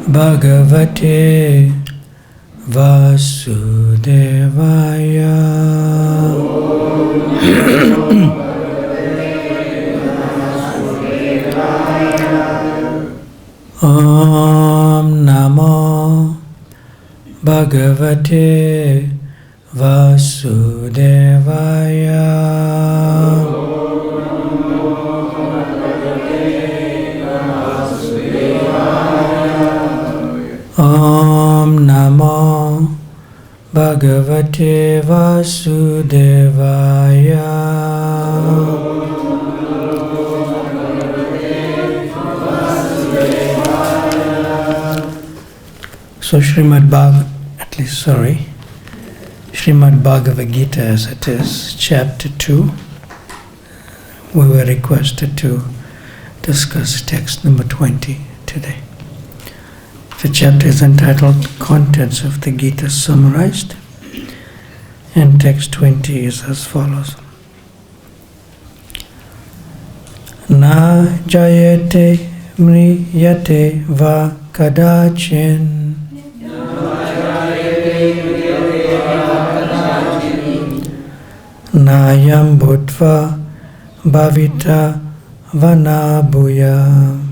Bhagavate Vasudevaya. Om Namo Bhagavate Vasudevaya. Om Namo Bhagavate Vasudevaya. So Srimad Bhagavad-Gita as it is, chapter 2, we were requested to discuss text number 20 today. The chapter is entitled Contents of the Gita Summarized, and text 20 is as follows. Jāyate mriyate va kadācin. Nāyaṁ bhūtvā bhavitā vana bhūyaḥ.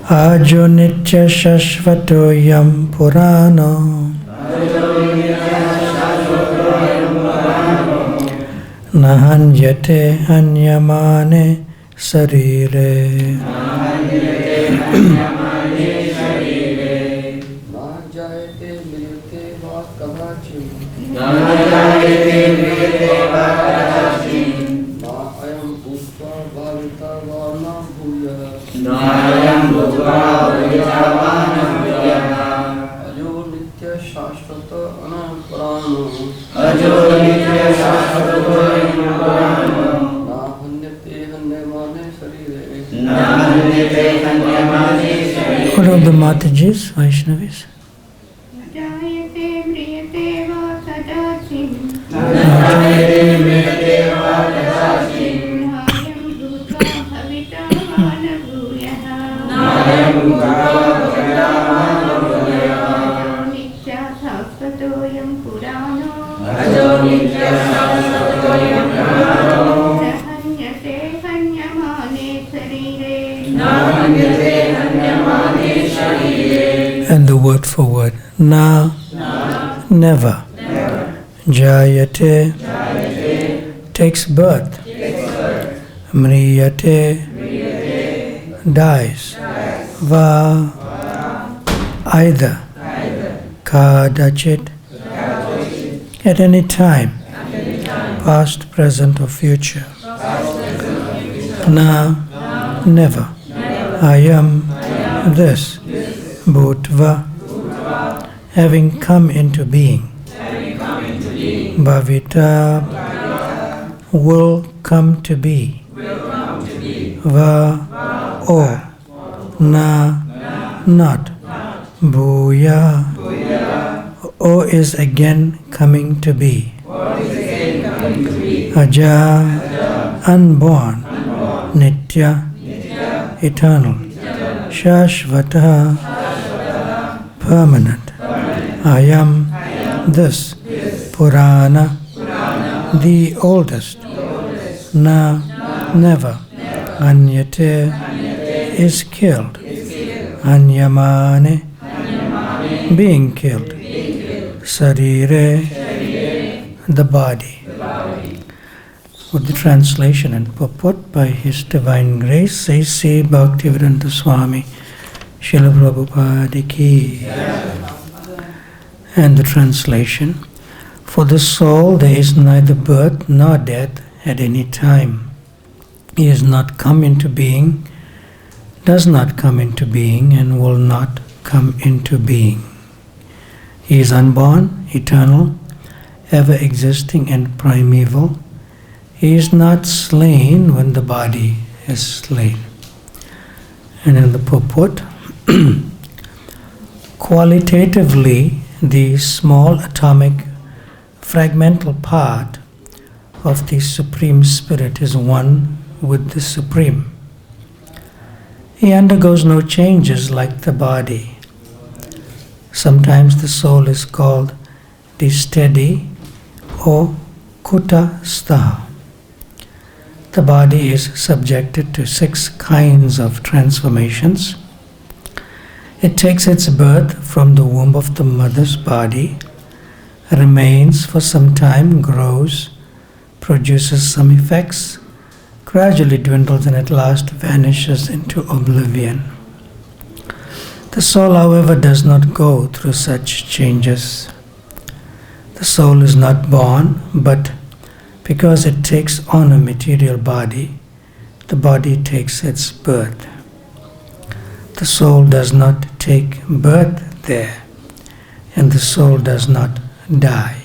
Ajo nityaḥ śāśvato purāṇo. Na hanyate hanyamāne śarīre. jāyate mriyate va kadācin. ayam bhūtvā bhavitā va na bhūyaḥ. ajo nityaḥ śāśvato purāṇo. hanyate hanyamāne śarīre. What are the Matajis, Vaishnavis? jāyate mriyate va kadācin. Jāyate mriyate va kadācin. ayam bhūtvā bhavitā va na bhūyaḥ. nityaḥ śāśvato purāṇo. hanyate hanyamāne śarīre. And the word for word. Na, never. Jāyate, takes birth. Mriyate, dies. Va, either. Kadācit, at any time. Past, present, or future. Na, never. Ayam, this. Bhūtvā, having come into being. Bhavitā, will come to be. Va, or. Na, not. Bhūyaḥ, or is again coming to be. Ajaḥ, unborn. Nityaḥ, eternal. śāśvataḥ, permanent. Ayam, this. Purāṇaḥ, the oldest. Na, never. Hanyate, is killed. Hanyamāne, being killed. Śarīre, the body. With the translation and purport by His Divine Grace, says Sri Bhaktivedanta Swami Srila Prabhupada ki. And the translation: for the soul there is neither birth nor death at any time. He has not come into being, does not come into being, and will not come into being. He is unborn, eternal, ever existing and primeval. He is not slain when the body is slain. And in the purport, qualitatively, the small atomic fragmental part of the Supreme Spirit is one with the Supreme. He undergoes no changes like the body. Sometimes the soul is called the steady or kutastha. The body is subjected to 6 kinds of transformations. It takes its birth from the womb of the mother's body, remains for some time, grows, produces some effects, gradually dwindles, and at last vanishes into oblivion. The soul, however, does not go through such changes. The soul is not born, but because it takes on a material body, the body takes its birth. The soul does not take birth there, and the soul does not die.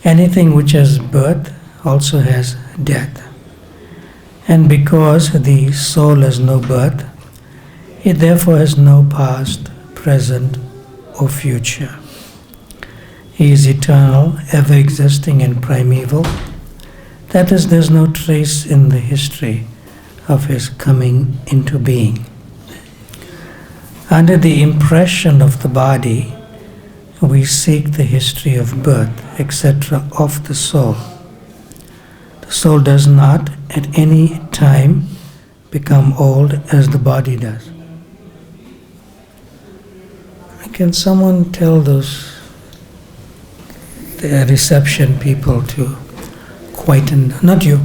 Anything which has birth also has death. And because the soul has no birth, it therefore has no past, present, or future. He is eternal, ever existing and primeval. That is, there is no trace in the history of his coming into being. Under the impression of the body, we seek the history of birth, etc. of the soul. The soul does not at any time become old as the body does. Can someone tell the reception people to quieten? Not you.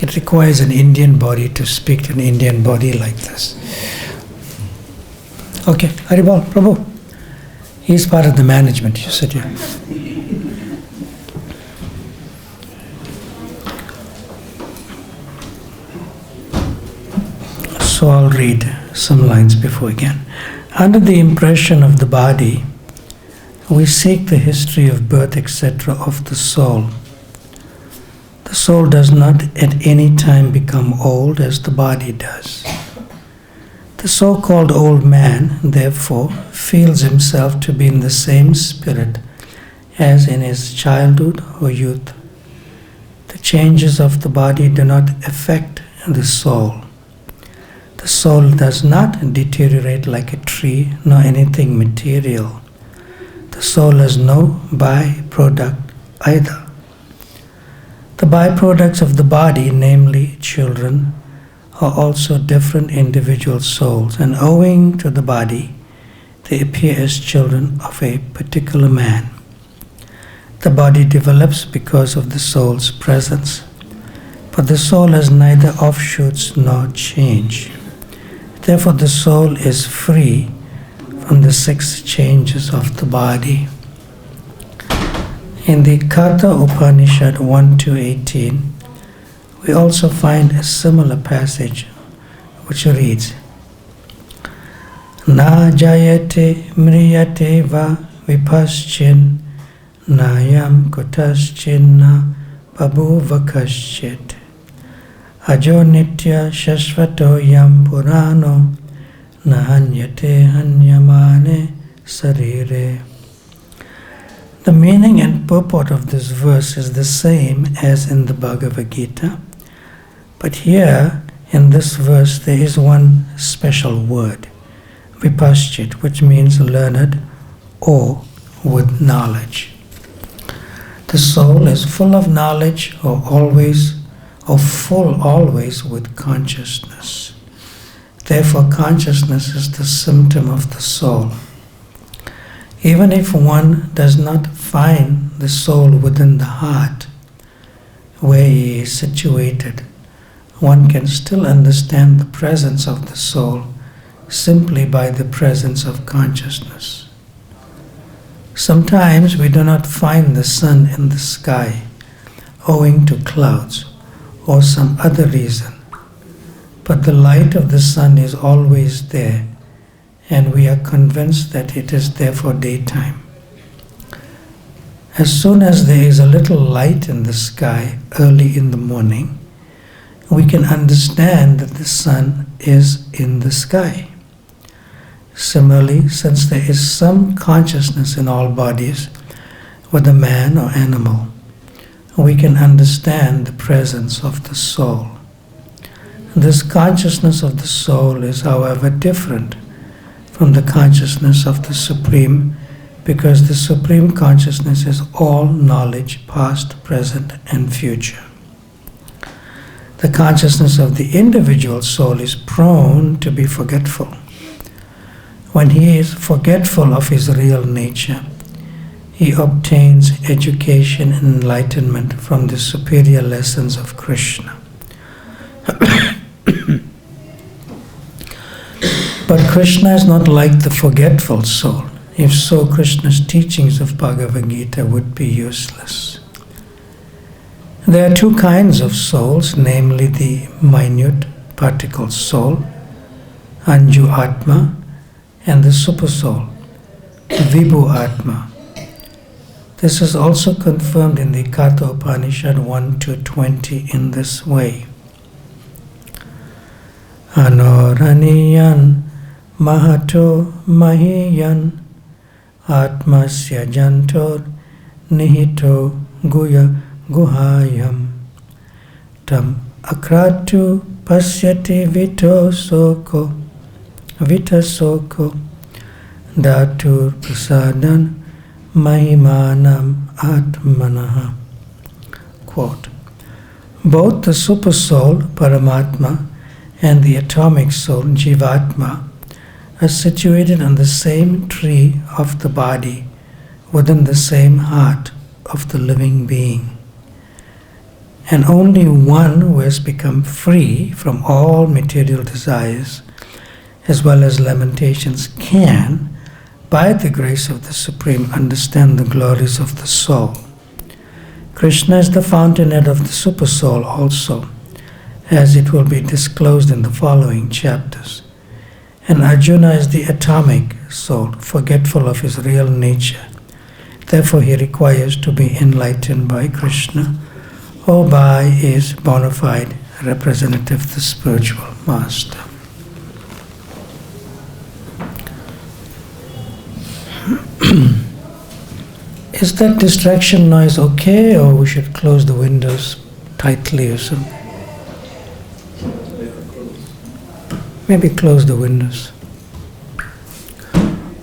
It requires an Indian body to speak to an Indian body like this. Okay, Haribol, Prabhu. He's part of the management. You sit here. So I'll read some lines before again. Under the impression of the body, we seek the history of birth, etc. of the soul. The soul does not at any time become old as the body does. The so-called old man, therefore, feels himself to be in the same spirit as in his childhood or youth. The changes of the body do not affect the soul. The soul does not deteriorate like a tree nor anything material. The soul has no byproduct either. The byproducts of the body, namely children, are also different individual souls, and owing to the body, they appear as children of a particular man. The body develops because of the soul's presence, but the soul has neither offshoots nor change. Therefore, the soul is free from the 6 changes of the body. In the Katha Upanishad 1-18, we also find a similar passage which reads, Na jāyate mriyate va vipaschin nāyaṁ kadācin na bhūtvā ajo nityaḥ śāśvato yam purāṇo na hanyate hanyamāne śarīre. The meaning and purport of this verse is the same as in the Bhagavad-Gita, but here in this verse there is one special word, vipaschit, which means learned or with knowledge. The soul is full of knowledge or full always with consciousness. Therefore, consciousness is the symptom of the soul. Even if one does not find the soul within the heart, where he is situated, one can still understand the presence of the soul simply by the presence of consciousness. Sometimes we do not find the sun in the sky owing to clouds or some other reason, but the light of the sun is always there, and we are convinced that it is therefore daytime. As soon as there is a little light in the sky early in the morning, we can understand that the sun is in the sky. Similarly, since there is some consciousness in all bodies, whether man or animal, we can understand the presence of the soul. This consciousness of the soul is, however, different from the consciousness of the Supreme, because the Supreme Consciousness is all knowledge, past, present, and future. The consciousness of the individual soul is prone to be forgetful. When he is forgetful of his real nature, he obtains education and enlightenment from the superior lessons of Krishna. But Krishna is not like the forgetful soul. If so, Krishna's teachings of Bhagavad-Gita would be useless. There are two kinds of souls, namely the minute particle soul, Anju Atma, and the super soul, Vibhu Atma. This is also confirmed in the Katha Upanishad 1-20 in this way. Anoraniyan Mahato Mahiyan Atmasya Jantor Nihito Guya Guhayam Tam Akratu Pasyati Vitasoko Datur Prasadan Mahimanam Atmanaha. Quote, both the super soul, Paramatma, and the atomic soul, Jivatma, are situated on the same tree of the body, within the same heart of the living being. And only one who has become free from all material desires, as well as lamentations, can, by the grace of the Supreme, understand the glories of the soul. Krishna is the fountainhead of the super soul also, as it will be disclosed in the following chapters. And Arjuna is the atomic soul, forgetful of his real nature. Therefore he requires to be enlightened by Krishna or by his bona fide representative, the spiritual master. Is that distraction noise okay, or we should close the windows tightly or something? Maybe close the windows.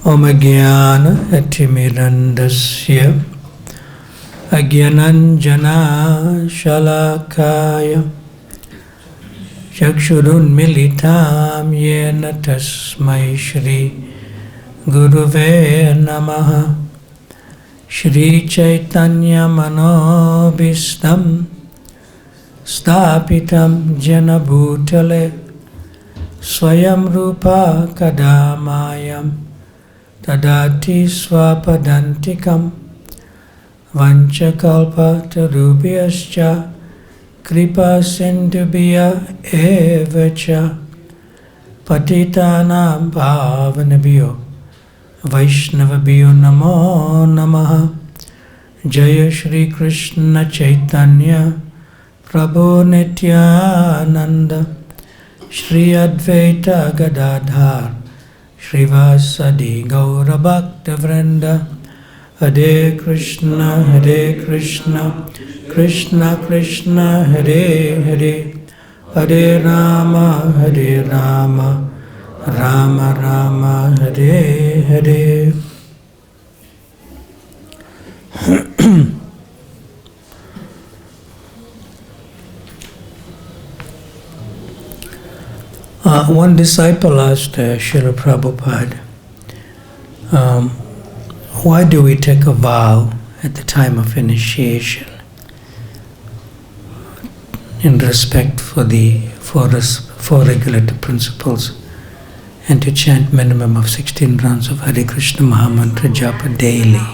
Om Ajnana Atimirandasya Ajnananjana Shalakaya Chakshurun Militam Yena Tasmai Shri Guruve Namaha Shri Chaitanya Manobhistam Stapitam Jena Bhutale Swayam Rupa Kadamayam Tadati Swapadantikam Vanchakalpa Tarubhyascha Kripa Sindhubhya Evacha Patitanam Bhavanabhyo Vaishnavabhyo Namo Namaha. Jaya Shri Krishna Chaitanya Prabhu Nityananda Shri Advaita Gadadhar Shrivasadi Gaura Bhakta Vrinda. Hare Krishna Krishna Krishna Hare Hare, Hare Rama Rama Rama Hare Hare. One disciple asked Srila Prabhupada, why do we take a vow at the time of initiation in respect for the four regulative principles, and to chant minimum of 16 rounds of Hare Krishna Mahamantra Japa daily?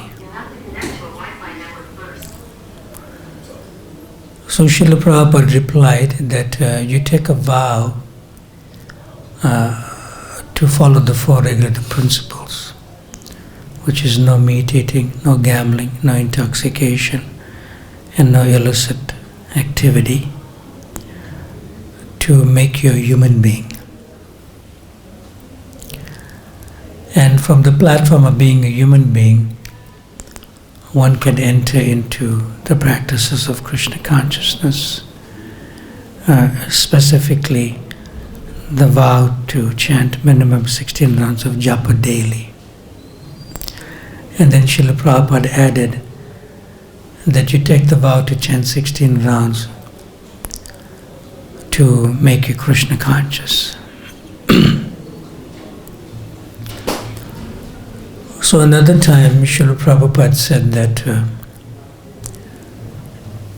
So Srila Prabhupada replied that you take a vow to follow the four regulative principles, which is no meat eating, no gambling, no intoxication, and no illicit activity, to make you a human being. And from the platform of being a human being, one can enter into the practices of Krishna consciousness, specifically the vow to chant minimum 16 rounds of japa daily. And then Srila Prabhupada added that you take the vow to chant 16 rounds to make you Krishna conscious. So another time Srila Prabhupada said that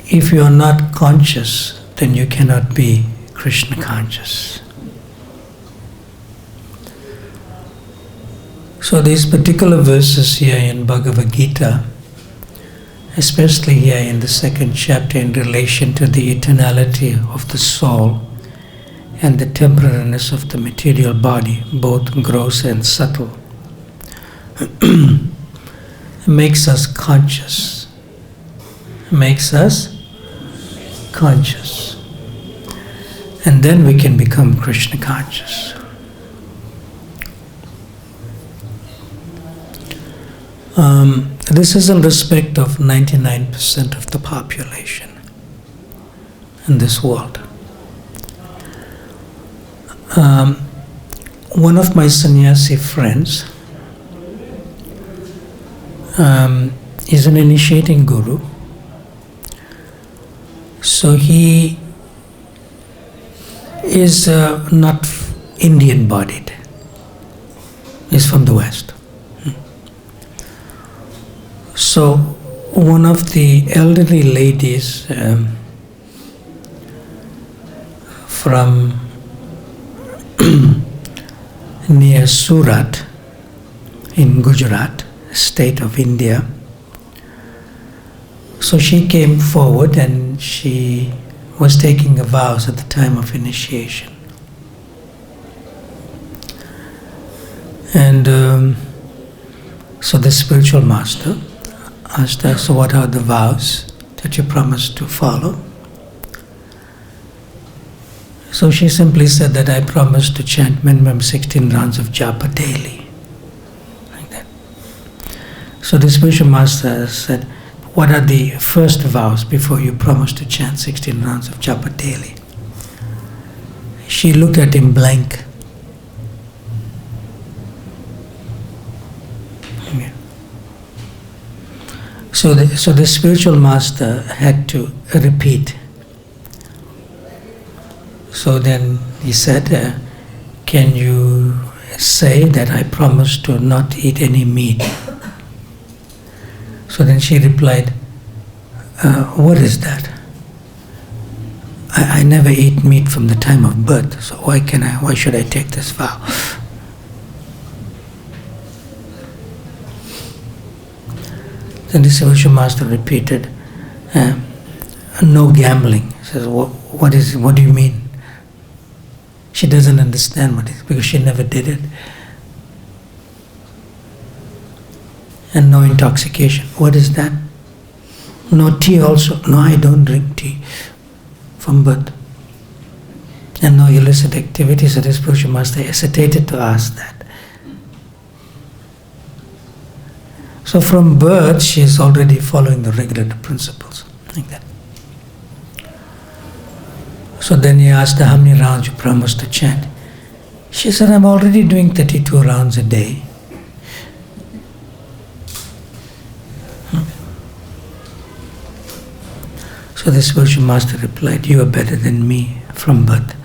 if you are not conscious, then you cannot be Krishna conscious. So these particular verses here in Bhagavad-Gita, especially here in the 2nd chapter in relation to the eternality of the soul and the temporariness of the material body, both gross and subtle, makes us conscious. Makes us conscious. And then we can become Krishna conscious. This is in respect of 99% of the population in this world. One of my sannyasi friends is an initiating guru. So he is not Indian-bodied. He's from the West. So one of the elderly ladies from near Surat in Gujarat, state of India. So she came forward and she was taking a vows at the time of initiation. And so the spiritual master asked her, so what are the vows that you promised to follow? So she simply said that I promised to chant minimum 16 rounds of japa daily. Like that. So the spiritual master said, what are the first vows before you promised to chant 16 rounds of japa daily? She looked at him blank. So the spiritual master had to repeat. So then he said, can you say that I promised to not eat any meat? So then she replied, what is that? I never eat meat from the time of birth, so why should I take this vow? Then the spiritual master repeated, no gambling. He says, what do you mean? She doesn't understand what it is because she never did it. And no intoxication. What is that? No tea also. No, I don't drink tea from birth. And no illicit activity. So the spiritual master hesitated to ask that. So from birth, she is already following the regulative principles, like that. So then he asked her, how many rounds you promised to chant? She said, I'm already doing 32 rounds a day. So the spiritual master replied, you are better than me from birth.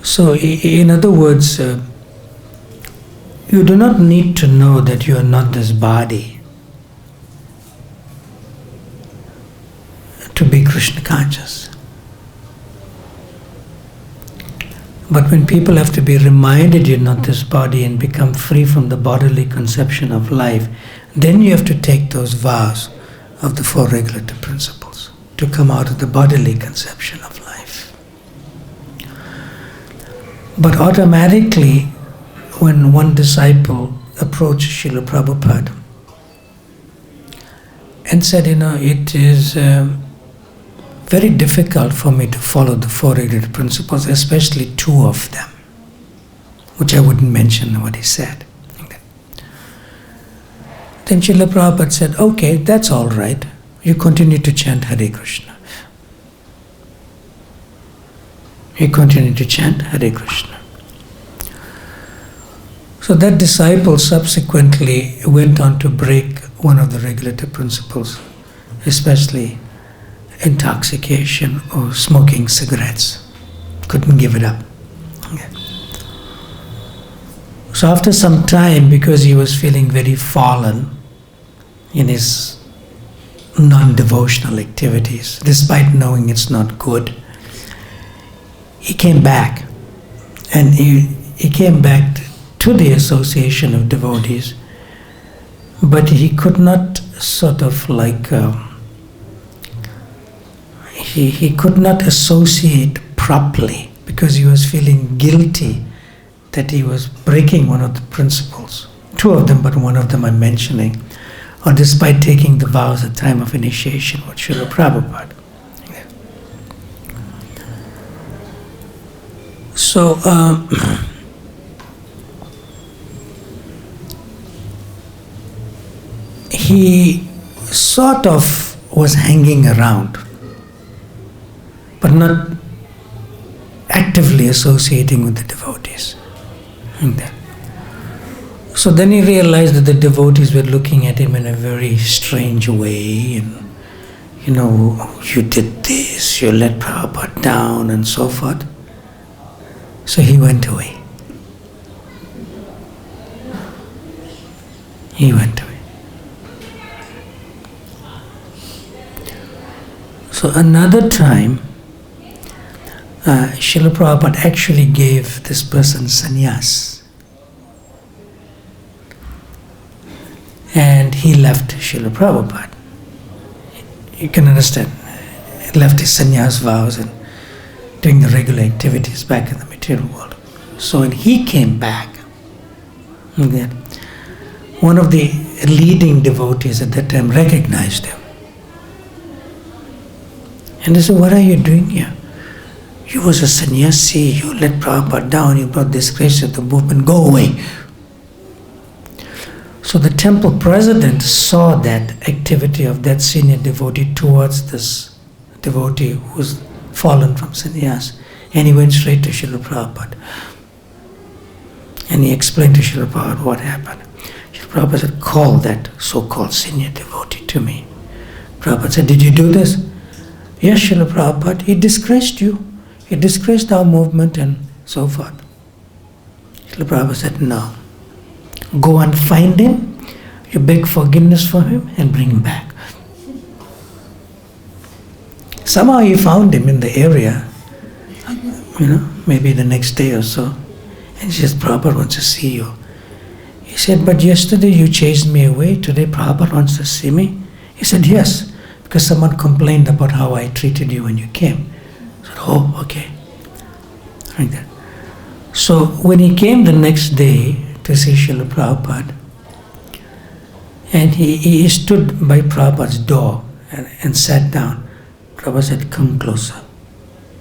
So in other words, you do not need to know that you are not this body to be Krishna conscious. But when people have to be reminded you're not this body and become free from the bodily conception of life, then you have to take those vows of the 4 regulative principles to come out of the bodily conception of life. But automatically, when one disciple approached Srila Prabhupada and said, it is very difficult for me to follow the 4 regulative principles, especially 2 of them, which I wouldn't mention what he said. Then Srila Prabhupada said, okay, that's all right. You continue to chant Hare Krishna. You continue to chant Hare Krishna. So that disciple subsequently went on to break one of the regulative principles, especially intoxication or smoking cigarettes. Couldn't give it up. Okay. So after some time, because he was feeling very fallen in his non-devotional activities, despite knowing it's not good, he came back. And he came back to the association of devotees, but he could not sort of like, he could not associate properly because he was feeling guilty that he was breaking one of the principles. Two of them, but one of them I'm mentioning, or despite taking the vows at the time of initiation with Srila Prabhupada. So, he sort of was hanging around, but not actively associating with the devotees. So then he realized that the devotees were looking at him in a very strange way, and you did this, you let Prabhupada down, and so forth. So he went away. He went away. So another time, Srila Prabhupada actually gave this person sannyas. And he left Srila Prabhupada. You can understand. He left his sannyas vows and doing the regular activities back in the material world. So when he came back, one of the leading devotees at that time recognized him. And they said, what are you doing here? You was a sannyasi, you let Prabhupada down, you brought disgrace to the movement, go away. So the temple president saw that activity of that senior devotee towards this devotee who was fallen from sannyas, and he went straight to Srila Prabhupada. And he explained to Srila Prabhupada what happened. Srila Prabhupada said, call that so-called senior devotee to me. Prabhupada said, did you do this? Yes, Srila Prabhupada, he disgraced you. He disgraced our movement and so forth. Srila Prabhupada said, no. Go and find him, you beg forgiveness for him and bring him back. Somehow he found him in the area, maybe the next day or so. And he says, Prabhupada wants to see you. He said, but yesterday you chased me away, today Prabhupada wants to see me? He said, yes, because someone complained about how I treated you when you came. I said, oh, okay. Like that. So when he came the next day to see Srila Prabhupada, and he stood by Prabhupada's door and sat down, Prabhupada said, come closer,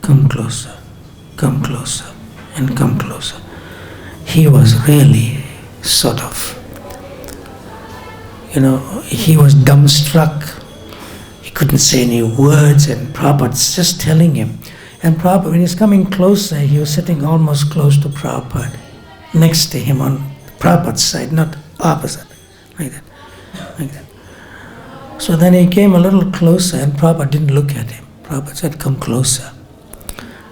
come closer, come closer, and come closer. He was really sort of, he was dumbstruck. He couldn't say any words, and Prabhupada's just telling him. And Prabhupada, when he's coming closer, he was sitting almost close to Prabhupada, next to him on Prabhupada's side, not opposite, like that, like that. So then he came a little closer, and Prabhupada didn't look at him. Prabhupada said, come closer.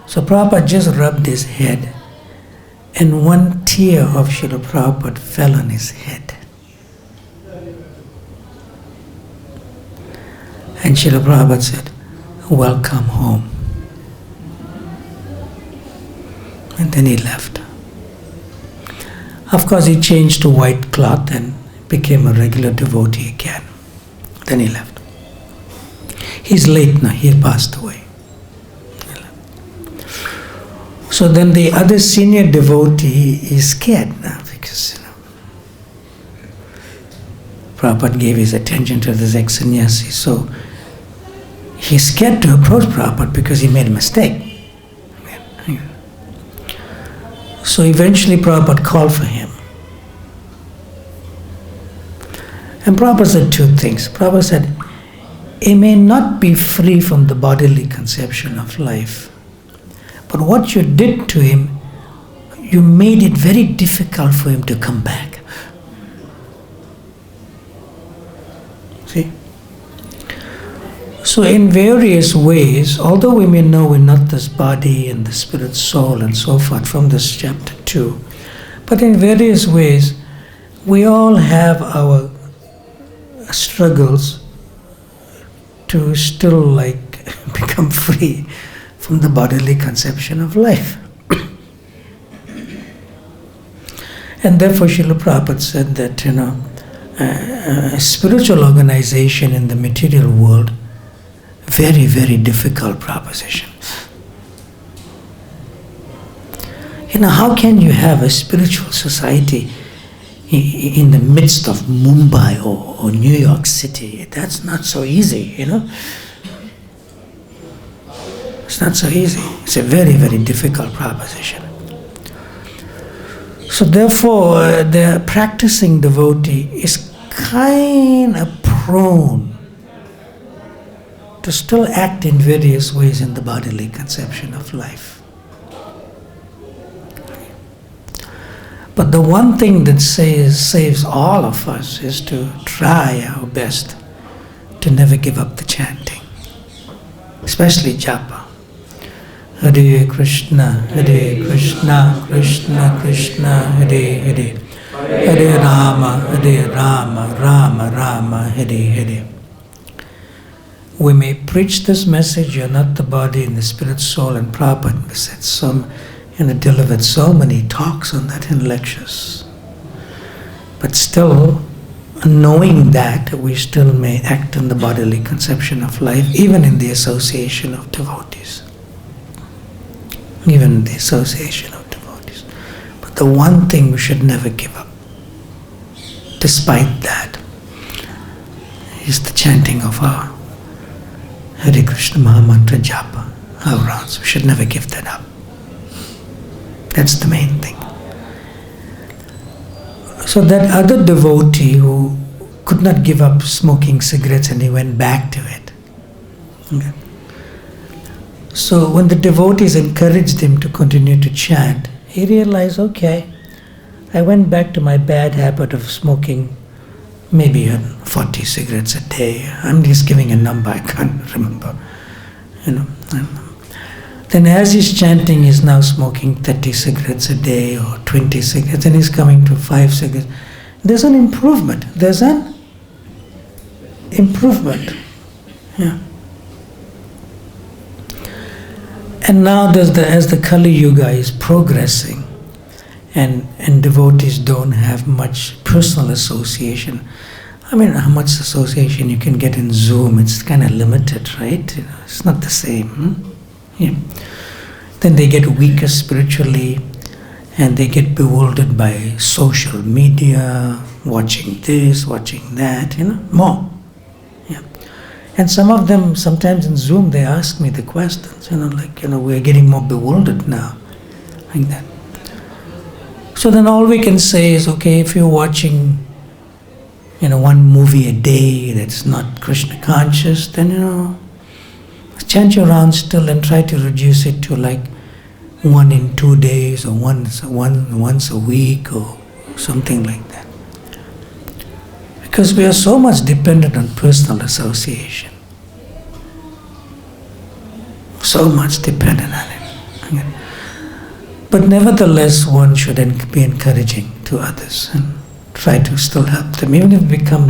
So Prabhupada just rubbed his head, and one tear of Srila Prabhupada fell on his head. And Srila Prabhupada said, welcome home. And then he left. Of course, he changed to white cloth and became a regular devotee again. Then he left. He's late now, he passed away. So then the other senior devotee is scared now because Prabhupada gave his attention to this ex-sannyasi. So he's scared to approach Prabhupada because he made a mistake. So eventually Prabhupada called for him. And Prabhupada said two things. Prabhupada said, he may not be free from the bodily conception of life, but what you did to him, you made it very difficult for him to come back. See? So in various ways, although we may know we're not this body and the spirit, soul and so forth from this chapter 2, but in various ways, we all have our struggles to still become free from the bodily conception of life. And therefore Srila Prabhupada said that, spiritual organization in the material world, very, very difficult proposition. How can you have a spiritual society in the midst of Mumbai or New York City? That's not so easy, It's not so easy. It's a very, very difficult proposition. So therefore, the practicing devotee is kind of prone to still act in various ways in the bodily conception of life. But the one thing that saves all of us is to try our best to never give up the chanting, especially japa. Hare Krishna, Krishna Krishna, Hare Hare, Hare Rama, Rama Rama, Hare Hare. We may preach this message, you're not the body and the spirit, soul, and Prabhupada said delivered so many talks on that in lectures. But still, knowing that, we still may act in the bodily conception of life, even in the association of devotees. Even in the association of devotees. But the one thing we should never give up, despite that, is the chanting of our Hare Krishna Mahamantra Japa, our rounds. We should never give that up. That's the main thing. So that other devotee who could not give up smoking cigarettes and he went back to it. Okay. So when the devotees encouraged him to continue to chant, he realized, okay, I went back to my bad habit of smoking maybe 40 cigarettes a day. I'm just giving a number, I can't remember. Then as he's chanting, he's now smoking 30 cigarettes a day or 20 cigarettes, and he's coming to 5 cigarettes. There's an improvement. Yeah. And now as the Kali Yuga is progressing, and devotees don't have much personal association. How much association you can get in Zoom? It's kind of limited, right? It's not the same. Yeah. Then they get weaker spiritually, and they get bewildered by social media, watching this, watching that, more. Yeah. And some of them, sometimes in Zoom, they ask me the questions, we're getting more bewildered now, like that. So then all we can say is, okay, if you're watching, one movie a day that's not Krishna conscious, then, chant your rounds still and try to reduce it to 1 in 2 days or once a week or something like that. Because we are so much dependent on personal association. So much dependent on it. Okay. But nevertheless, one should be encouraging to others and try to still help them, even if they become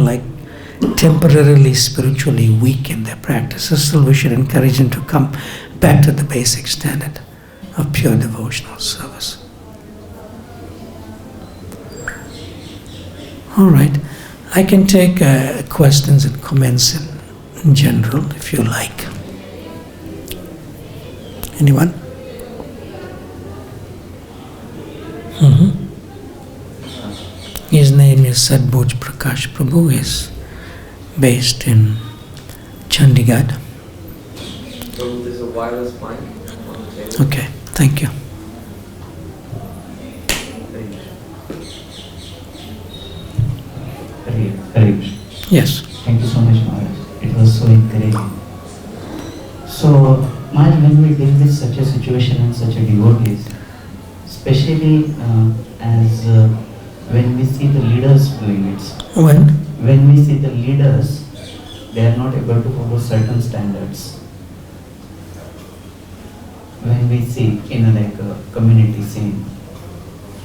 temporarily spiritually weak in their practices. Still we should encourage them to come back to the basic standard of pure devotional service. All right, I can take questions and comments in general if you like. Anyone? His name is Sadbhuj Prakash Prabhu. Is based in Chandigarh. So there's a wireless mic on the table. Okay, thank you. Hare Krishna. Yes. Thank you so much, Maharaj. It was so encouraging. So, Maharaj, when we deal with such a situation and such a devotees, especially as when we see the leaders doing it. When we see the leaders, they are not able to follow certain standards. When we see in a community scene,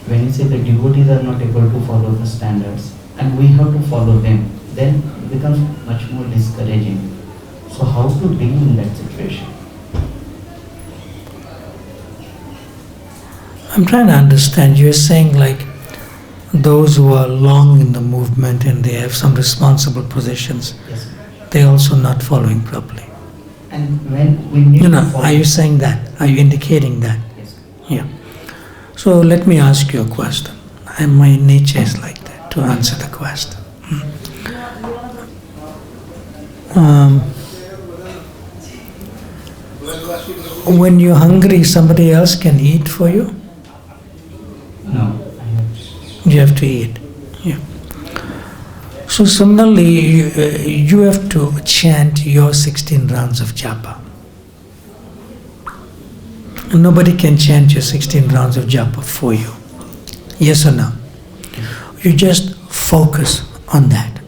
when we see the devotees are not able to follow the standards and we have to follow them, then it becomes much more discouraging. So how to deal in that situation? I'm trying to understand. You're saying like those who are long in the movement and they have some responsible positions, Yes. they're also not following properly. And when we need to follow, Are you saying that? Are you indicating that? yes. Yeah. So let me ask you a question. And my nature is like that, to answer the question. When you're hungry, somebody else can eat for you? No. You have to eat. Yeah. So similarly, you have to chant your 16 rounds of japa. Nobody can chant your 16 rounds of japa for you. Yes or no? You just focus on that.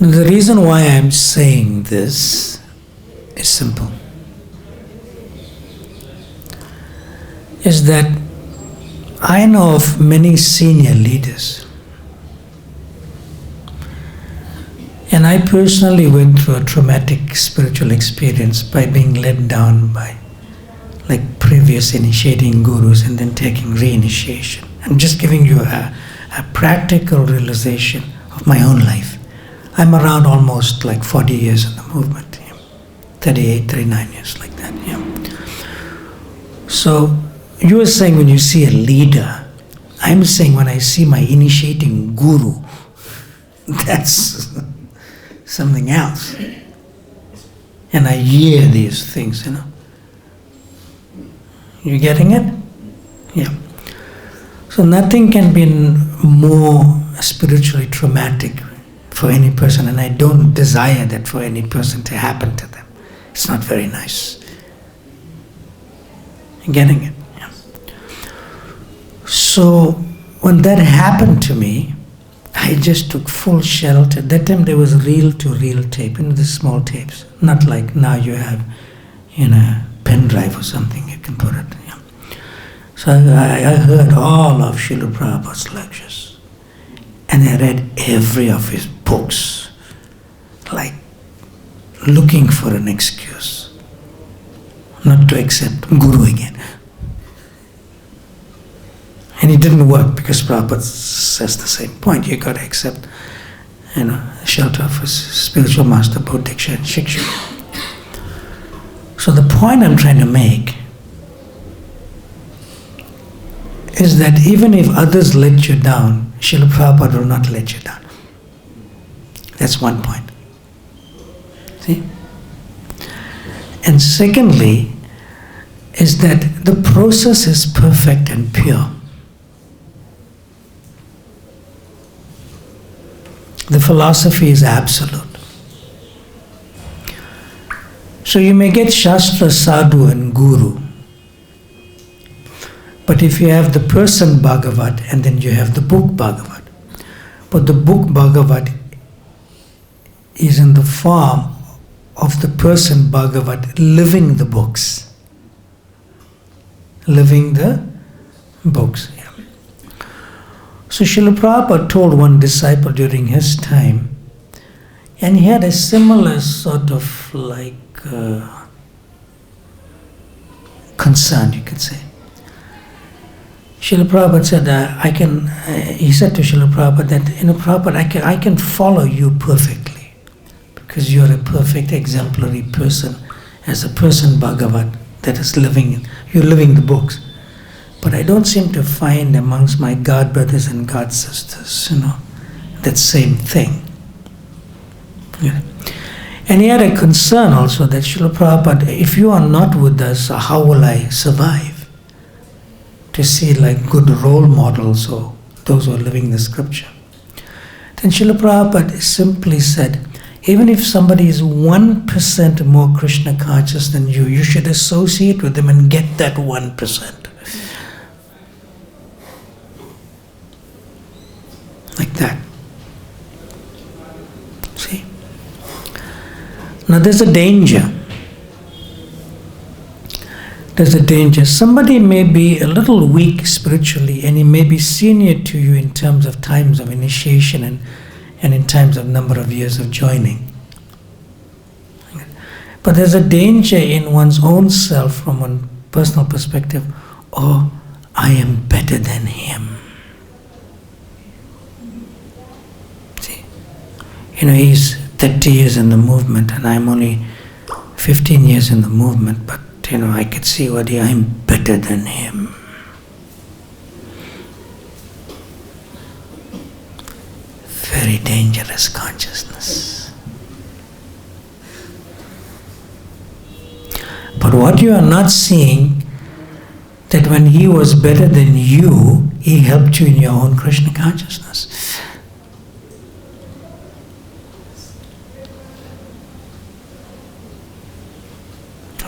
The reason why I'm saying this is simple. Is that I know of many senior leaders, and I personally went through a traumatic spiritual experience by being led down by like previous initiating gurus and then taking reinitiation. I'm just giving you a practical realization of my own life. I'm around almost like 40 years in the movement, 38, 39 years like that. Yeah. So you were saying when you see a leader, I'm saying when I see my initiating guru, that's something else. And I hear these things, You getting it? Yeah. So nothing can be more spiritually traumatic for any person, and I don't desire that for any person to happen to them. It's not very nice. You getting it? Yeah. So when that happened to me, I just took full shelter. That time there was reel-to-reel tape, the small tapes. Not like now you have, a pen drive or something you can put it. Yeah. So I heard all of Srila Prabhupada's lectures. And I read every of his books, like looking for an excuse not to accept Guru again. And it didn't work because Prabhupada says the same point. You got to accept, shelter of a spiritual master, both Diksha and Shiksha. So the point I'm trying to make is that even if others let you down, Srila Prabhupada will not let you down. That's one point. See? And secondly, is that the process is perfect and pure. The philosophy is absolute. So you may get Shastra, Sadhu and Guru. But if you have the person Bhagavat and then you have the book Bhagavat, but the book Bhagavat is in the form of the person Bhagavat living the books. Living the books. Yeah. So Srila Prabhupada told one disciple during his time, and he had a similar sort of like concern, you could say. Srila Prabhupada said, he said to Srila Prabhupada that, Prabhupada, I can follow you perfectly because you're a perfect exemplary person as a person Bhagavat that is you're living the books. But I don't seem to find amongst my God brothers and God sisters, that same thing. Yeah. And he had a concern also that Srila Prabhupada, if you are not with us, how will I survive? To see like good role models or those who are living the scripture. Then Srila Prabhupada simply said, even if somebody is 1% more Krishna conscious than you, you should associate with them and get that 1%. Like that. See? Now there's a danger. There's a danger. Somebody may be a little weak spiritually and he may be senior to you in terms of times of initiation and in terms of number of years of joining. But there's a danger in one's own self from one personal perspective. Oh, I am better than him. See? He's 30 years in the movement and I'm only 15 years in the movement, but I could see what I'm better than him. Very dangerous consciousness. But what you are not seeing, that when he was better than you, he helped you in your own Krishna consciousness.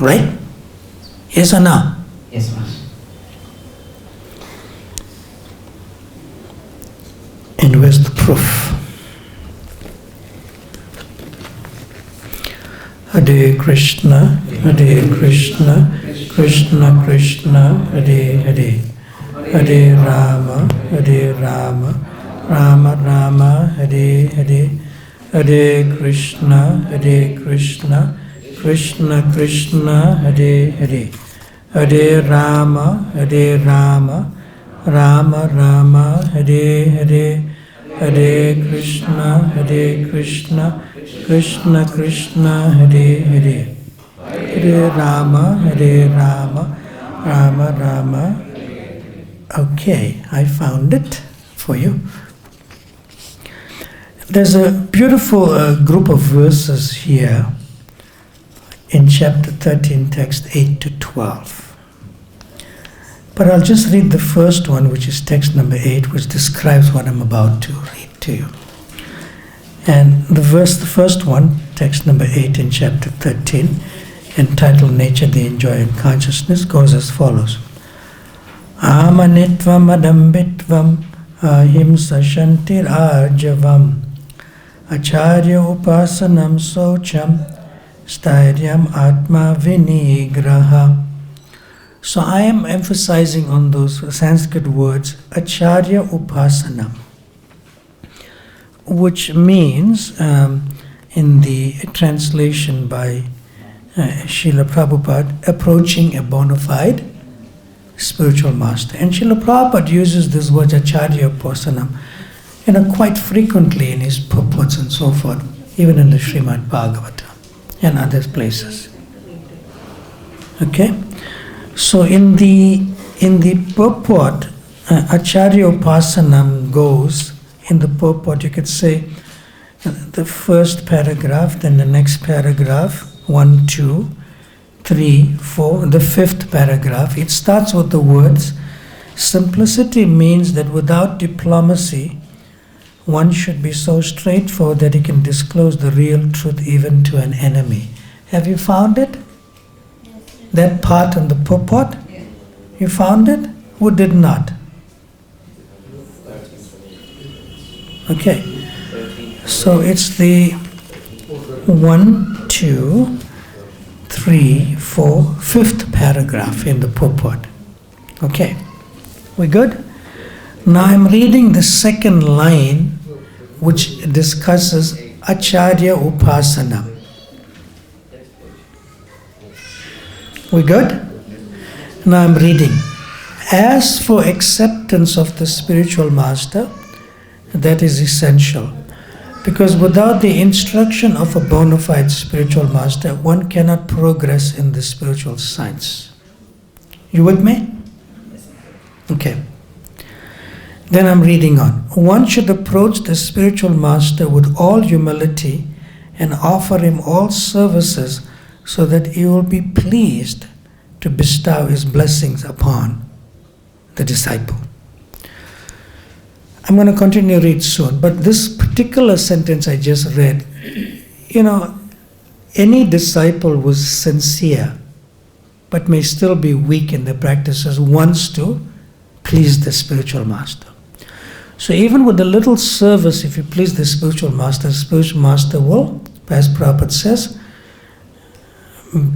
Right? Yes or no? Yes, Master. And where's the proof? Hare Krishna, Hare Krishna, Krishna Krishna, Hare Hare, Hare Rama, Hare Rama, Rama Rama, Hare Hare, Hare Krishna, Hare Krishna, Krishna Krishna, Hare Hare, Hare Rama, Hare Rama, Rama Rama, Hare Hare, Hare Krishna, Hare Krishna, Krishna Krishna, Hare Hare, Hare Rama, Hare Rama, Rama Rama. Okay, I found it for you. There's a beautiful group of verses here in chapter 13, text 8 to 12. But I'll just read the first one, which is text number 8, which describes what I'm about to read to you. And the first one, text number 8 in chapter 13, entitled Nature, the Enjoying Consciousness, goes as follows. Amanitvam adambitvam ahimsa shantir arjavam acharya upasanam socham stairyam atma vinigraha. So I am emphasizing on those Sanskrit words, acharya upasanam, which means, in the translation by Srila Prabhupada, approaching a bona fide spiritual master. And Srila Prabhupada uses this word acharya upasanam, quite frequently in his purports and so forth, even in the Srimad Bhagavata and other places. Okay? So in the purport, acharya upasanam goes, in the purport you could say the first paragraph, then the next paragraph, 1, 2, 3, 4, the fifth paragraph. It starts with the words, simplicity means that without diplomacy, one should be so straightforward that he can disclose the real truth even to an enemy. Have you found it? That part in the purport? You found it? Who did not? Okay. So it's the 1, 2, 3, 4, 5th paragraph in the purport. Okay. We good? Now I'm reading the second line, which discusses acharya upasana. We good? Now I'm reading. As for acceptance of the spiritual master, that is essential. Because without the instruction of a bona fide spiritual master, one cannot progress in the spiritual science. You with me? Okay. Then I'm reading on. One should approach the spiritual master with all humility and offer him all services so that he will be pleased to bestow his blessings upon the disciple. I'm going to continue to read soon, but this particular sentence I just read, any disciple who is sincere but may still be weak in their practices wants to please the spiritual master. So even with a little service, if you please the spiritual master will, as Prabhupada says,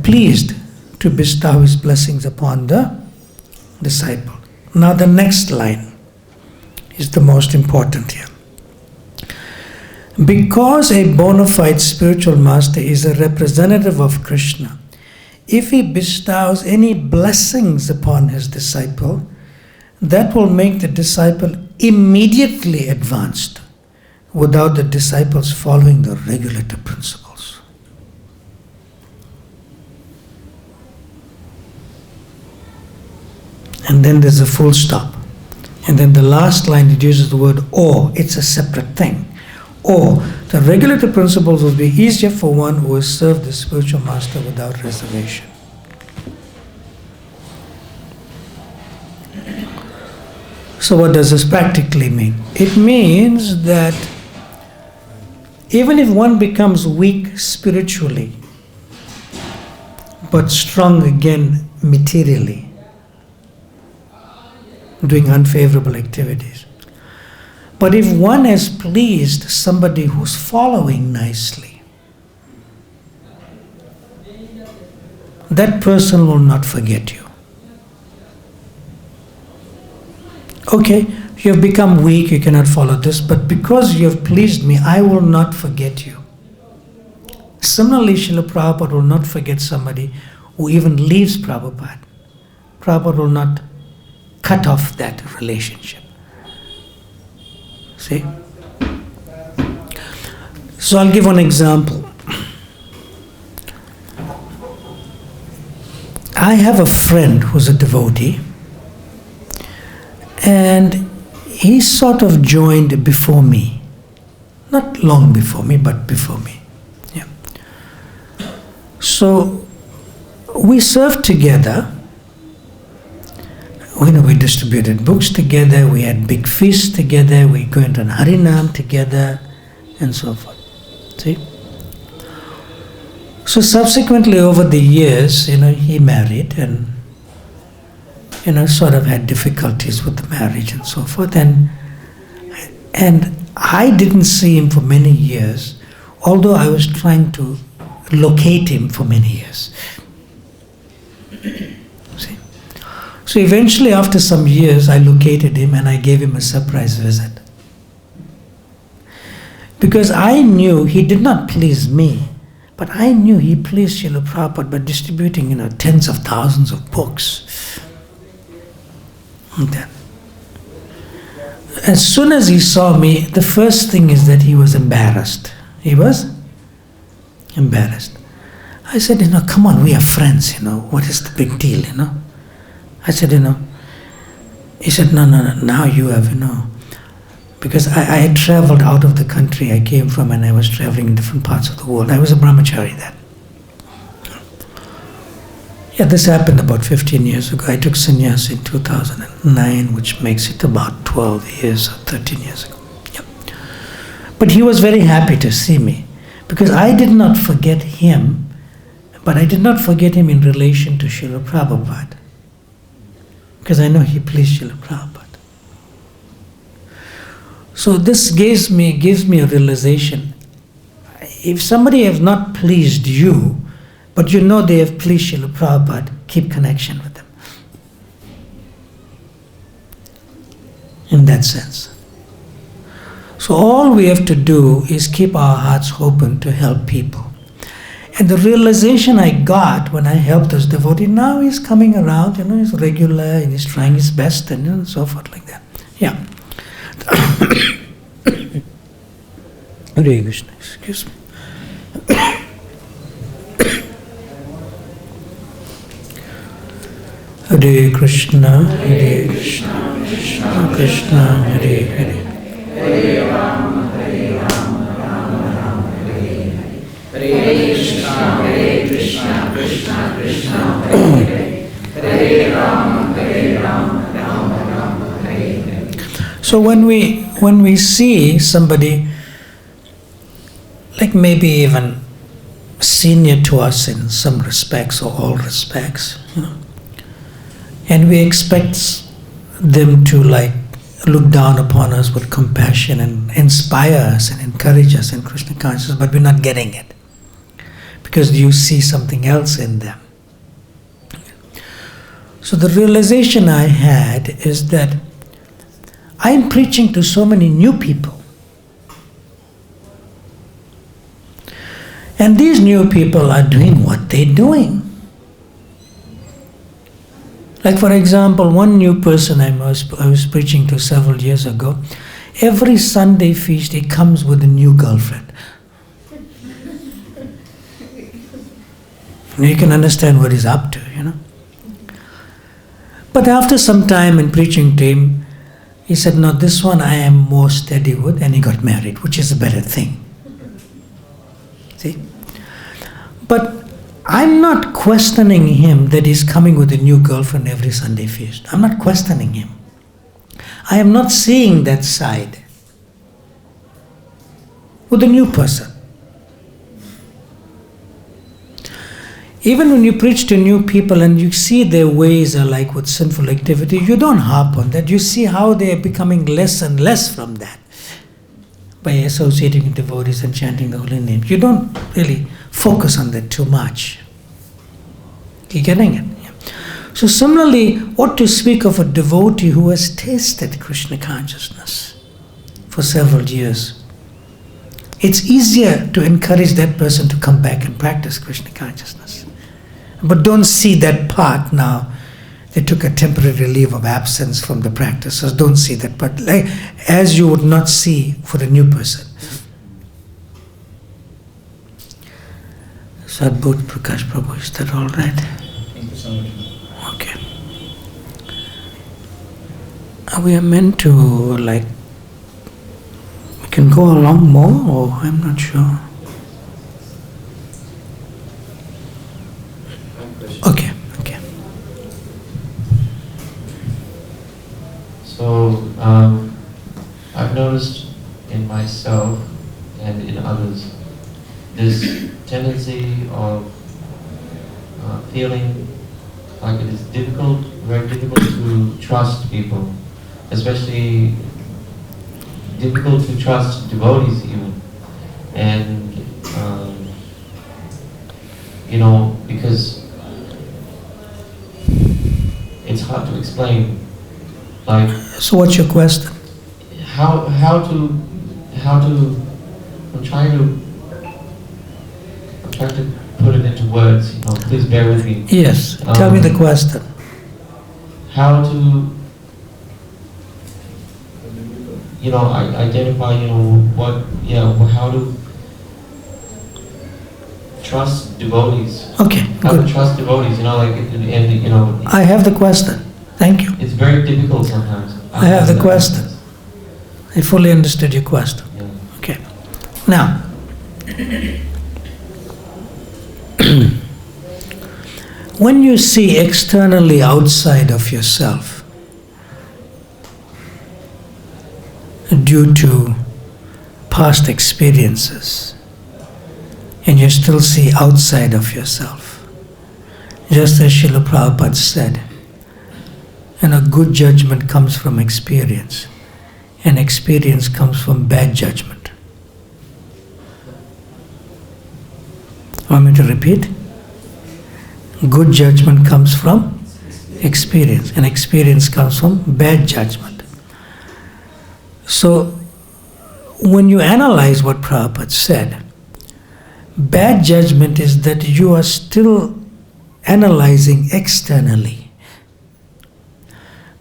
pleased to bestow his blessings upon the disciple. Now the next line is the most important here. Because a bona fide spiritual master is a representative of Krishna, if he bestows any blessings upon his disciple, that will make the disciple immediately advanced without the disciples following the regulative principles. And then there's a full stop. And then the last line, it uses the word or. It's a separate thing. Or the regulative principles will be easier for one who has served the spiritual master without reservation. So what does this practically mean? It means that even if one becomes weak spiritually, but strong again materially, doing unfavorable activities, but if one has pleased somebody who's following nicely, that person will not forget you. Okay, you have become weak, you cannot follow this, but because you have pleased me, I will not forget you. Similarly, Srila Prabhupada will not forget somebody who even leaves Prabhupada. Prabhupada will not cut off that relationship. See? So I'll give one example. I have a friend who's a devotee, and he sort of joined before me. Not long before me, but before me. Yeah. So we served together. We distributed books together, we had big feasts together, we went on Harinam together, and so forth. See? So subsequently over the years, he married and sort of had difficulties with the marriage and so forth. And I didn't see him for many years, although I was trying to locate him for many years. See? So eventually, after some years, I located him and I gave him a surprise visit. Because I knew he did not please me, but I knew he pleased Srila Prabhupada by distributing, tens of thousands of books. And then, as soon as he saw me, the first thing is that he was embarrassed. He was embarrassed. I said, come on, we are friends, what is the big deal, I said, he said, no, now you have, because I had traveled out of the country I came from and I was traveling in different parts of the world. I was a brahmachari then. Yeah, this happened about 15 years ago. I took sannyas in 2009, which makes it about 12 years or 13 years ago. Yep. But he was very happy to see me because I did not forget him, but I did not forget him in relation to Srila Prabhupada, because I know he pleased Srila Prabhupada. So this gives me a realization. If somebody has not pleased you, but they have pleased Srila Prabhupada, keep connection with them. In that sense. So all we have to do is keep our hearts open to help people. And the realization I got when I helped this devotee, now he's coming around, he's regular and he's trying his best and so forth like that. Yeah. Hare Krishna, excuse me. Hare Krishna, Hare Krishna, Krishna Krishna, Hare Hare. Hare Rama, Rama Rama, Hare Hare. Hare Krishna, Krishna Krishna, Hare Hare. Hare Rama, Rama Rama, Hare Hare. So when we when we see somebody, like maybe even senior to us in some respects or all respects, and we expect them to like look down upon us with compassion and inspire us and encourage us in Krishna consciousness, but we're not getting it because you see something else in them. So the realization I had is that I'm preaching to so many new people. And these new people are doing what they're doing. Like for example, one new person I was preaching to several years ago, every Sunday feast he comes with a new girlfriend. You can understand what he's up to, But after some time in preaching to him, he said, no, this one I am more steady with, and he got married, which is a better thing. See? But I'm not questioning him that he's coming with a new girlfriend every Sunday feast. I'm not questioning him. I am not seeing that side with a new person. Even when you preach to new people and you see their ways are like with sinful activity, you don't harp on that. You see how they are becoming less and less from that by associating with devotees and chanting the holy name. You don't really focus on that too much. You're getting it? Yeah. So similarly, what to speak of a devotee who has tasted Krishna consciousness for several years? It's easier to encourage that person to come back and practice Krishna consciousness. But don't see that part now. They took a temporary leave of absence from the practices. Don't see that part, like, as you would not see for a new person. Sadbhut Prakash Prabhu, is that all right? Thank you so much. Okay. We are meant to, like, we can go along more, or I'm not sure. Okay. So, I've noticed in myself and in others this tendency of feeling like it is very difficult to trust people, especially difficult to trust devotees even. And, because it's hard to explain. Like, So what's your question? how to I'm trying to put it into words, please bear with me. Yes, tell me the question. How to identify, how to trust devotees. Okay, How good. to trust devotees, I have the question. Thank you. it's very difficult sometimes. I have the question. I fully understood your question. Yeah. Okay. Now, when you see externally outside of yourself, due to past experiences, and you still see outside of yourself, just as Srila Prabhupada said, and a good judgment comes from experience, and experience comes from bad judgment. Want me to repeat? Good judgment comes from experience, and experience comes from bad judgment. So, when you analyze what Prabhupada said, bad judgment is that you are still analyzing externally.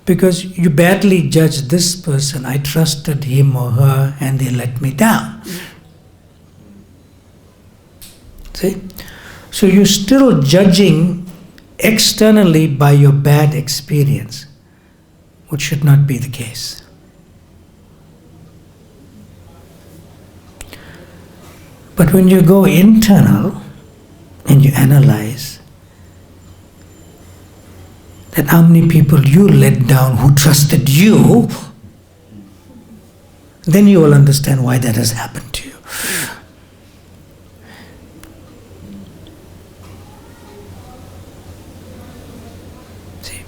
Because you badly judge this person, I trusted him or her and they let me down. See? So you're still judging externally by your bad experience, which should not be the case. But when you go internal and you analyze that how many people you let down who trusted you, Then you will understand why that has happened to you. See?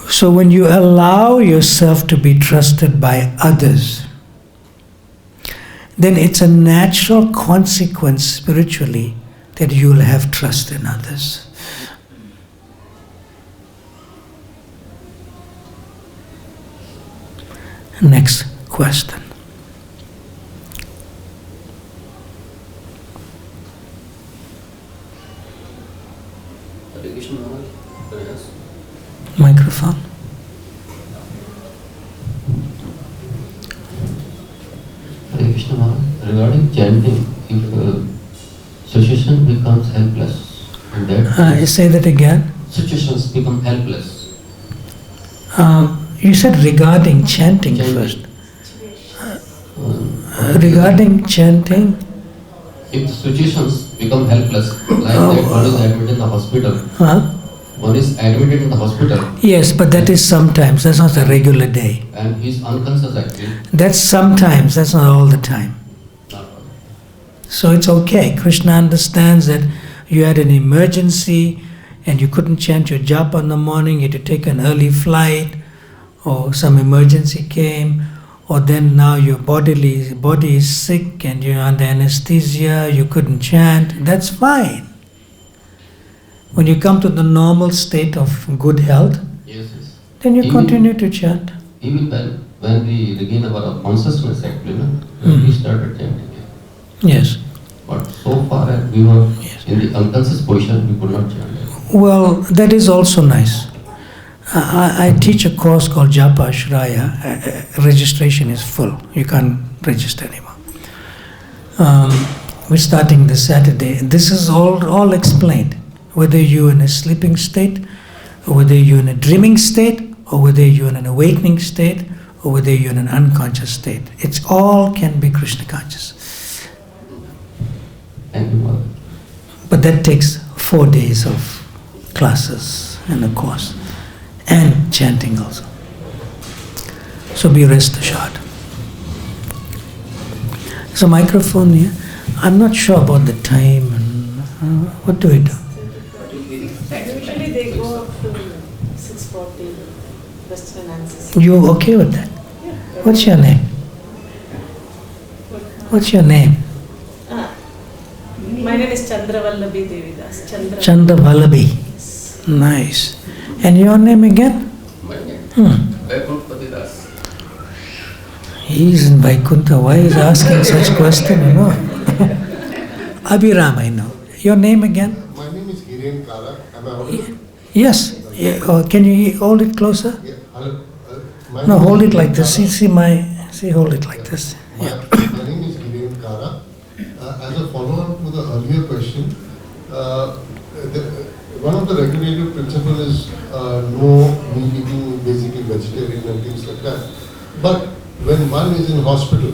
So when you allow yourself to be trusted by others, then it's a natural consequence spiritually that you'll have trust in others. Next question. Microphone. Hare Krishna Maharaj, regarding chanting, if situation becomes helpless, and that Say that again. situations become helpless. You said regarding chanting first. Regarding chanting, If the situations become helpless, like that one is admitted in the hospital, one is admitted in the hospital yes, but that is sometimes, that's not a regular day. and he is unconscious actually. That's sometimes, that's not all the time. Not all. So it's okay. Krishna understands that you had an emergency and you couldn't chant your japa in the morning, you had to take an early flight, or some emergency came, or then now your body is sick and you're under anesthesia, you couldn't chant, that's fine. When you come to the normal state of good health, Yes, yes. then you Even- continue to chant. Even when we regain our consciousness actually, no? When we started chanting. Yes. But so far as we were Yes. in the unconscious position, we could not chant. Well, that is also nice. I teach a course called Japa Ashraya. Registration is full. You can't register anymore. We're starting this Saturday. This is all explained. Whether you're in a sleeping state, or whether you're in a dreaming state, or whether you're in an awakening state, or whether you're in an unconscious state. It's all can be Krishna conscious. Thank you, Mother. But that takes 4 days of classes and a course. And chanting also. So be rest assured. So microphone here. I'm not sure about the time and what do we do? Usually they go up to 6:40 Western answers. You okay with that? What's your name? What's your name? My name is Chandravallabi Devidas. Chandra Vallabi. Nice. And your name again? He's in Vaikuntha. Why is he asking such question? You know? Abhiram, I know. Your name again? My name is Hiren Kala. Am I audible? Yes. Yeah. Can you hold it closer? Yeah. My No, name hold is it like Hiren this. See, hold it like this. My name is Hiren Kara. As a follow-up to the earlier question, one of the regulative principles is no meat eating, basically vegetarian and things like that. But when one is in hospital,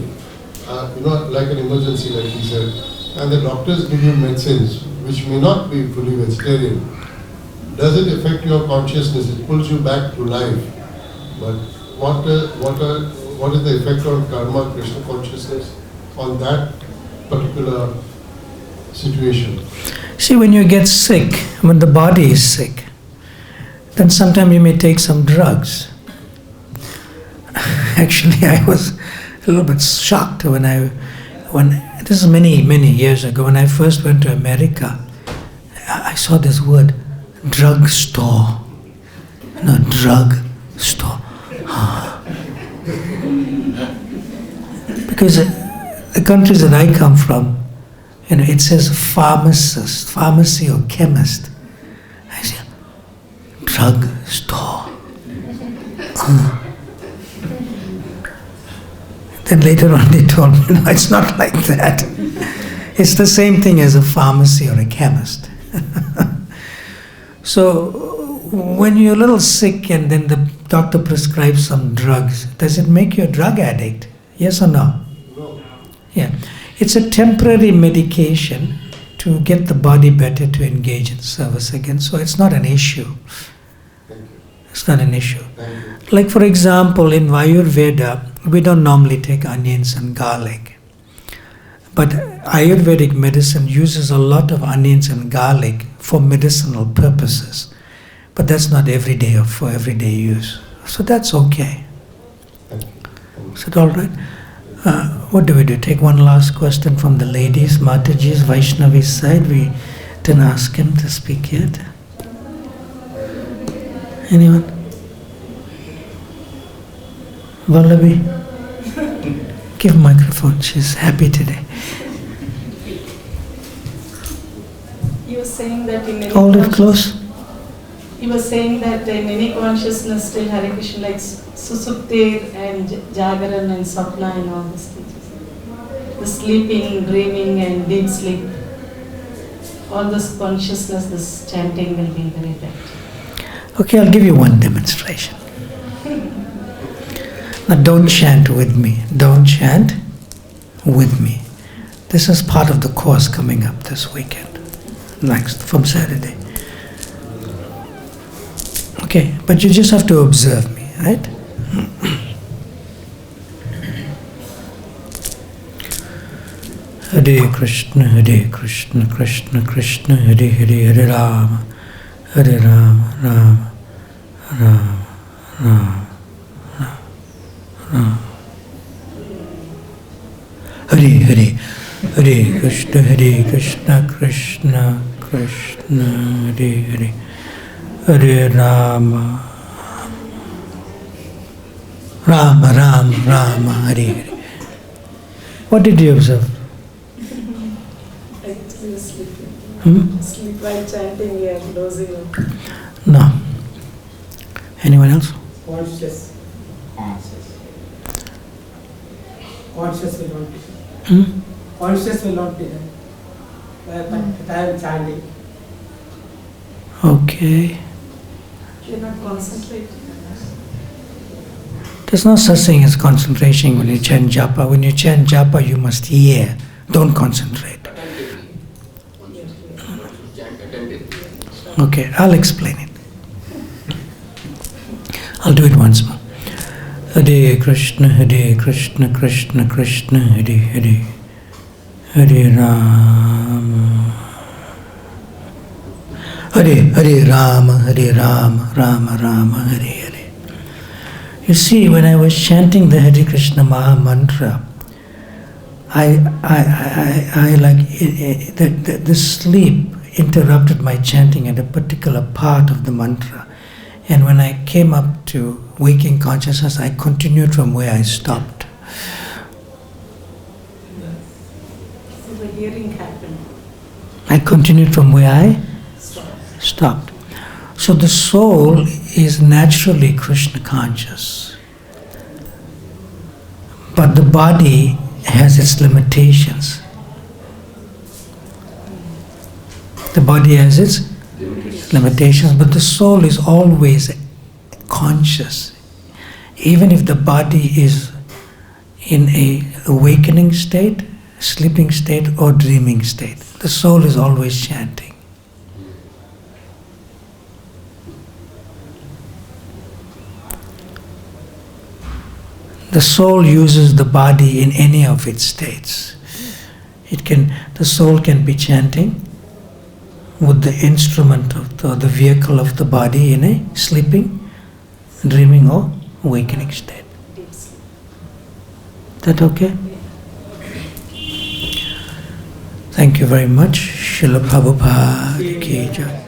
like an emergency, like he said, and the doctors give you medicines which may not be fully vegetarian, does it affect your consciousness? It pulls you back to life. But what is the effect on karma, Krishna consciousness, on that particular situation? See, when you get sick, when the body is sick, then sometimes you may take some drugs. Actually, I was a little bit shocked when this is many years ago, when I first went to America, I saw this word, drug store. No, drug store. Because the countries that I come from, it says pharmacist, pharmacy or chemist. I say, drug store. Then later on they told me, no, it's not like that. It's the same thing as a pharmacy or a chemist. So when you're a little sick and then the doctor prescribes some drugs, does it make you a drug addict? Yes or no? No. Yeah. It's a temporary medication to get the body better to engage in service again, so it's not an issue. Thank you. It's not an issue. Like for example, in Ayurveda, we don't normally take onions and garlic. But Ayurvedic medicine uses a lot of onions and garlic for medicinal purposes. But that's not everyday or for everyday use. So that's okay. Is it all right? What do we do? Take one last question from the ladies. Mataji's, Vaishnavi's side. We didn't ask him to speak yet. Anyone? Vallavi? Give microphone. She's happy today. You were saying that in Hold it close. You were saying that in any consciousness still Hare Krishna, like Susuptir and Jagaran and Sapna and all these things. The sleeping, dreaming and deep sleep. All this consciousness, this chanting will be very effective. Okay, I'll give you one demonstration. Now don't chant with me. Don't chant with me. This is part of the course coming up this weekend. Next, from Saturday. Okay, but you just have to observe me, right? Hare Krishna, Krishna Krishna, Hare Hare, Hare Rama, Rama, Rama, Rama, Rama. Hare Hare, Hare Krishna, Krishna Krishna, Hare Hare, Hare Rama, Rama, Rama, Rama, Hare Hare. What did you observe? Actually sleeping. Sleep while chanting, we are dozing off. No. Anyone else? Conscious. Conscious will not be there. Conscious will not be there. But I am chanting. Okay. You're not concentrating. There's no such thing as concentration when you chant japa. When you chant japa, you must hear. Don't concentrate. Okay, I'll explain it. I'll do it once more. Hare Krishna, Krishna Krishna, Hare Hare, Hare Rama, Hare Rama, Rama Rama, Hare Hare. You see, when I was chanting the Hare Krishna Maha Mantra, the sleep interrupted my chanting at a particular part of the mantra. And when I came up to waking consciousness, I continued from where I stopped. So the hearing happened. I continued from where I stopped. So the soul is naturally Krishna conscious. But the body has its limitations. The body has its limitations, but the soul is always conscious. Even if the body is in a awakening state, sleeping state or dreaming state, the soul is always chanting. The soul uses the body in any of its states. The soul can be chanting with the instrument of the vehicle of the body in a sleeping, dreaming or awakening state. Is that okay? Thank you very much. Srila Prabhupada ki jai.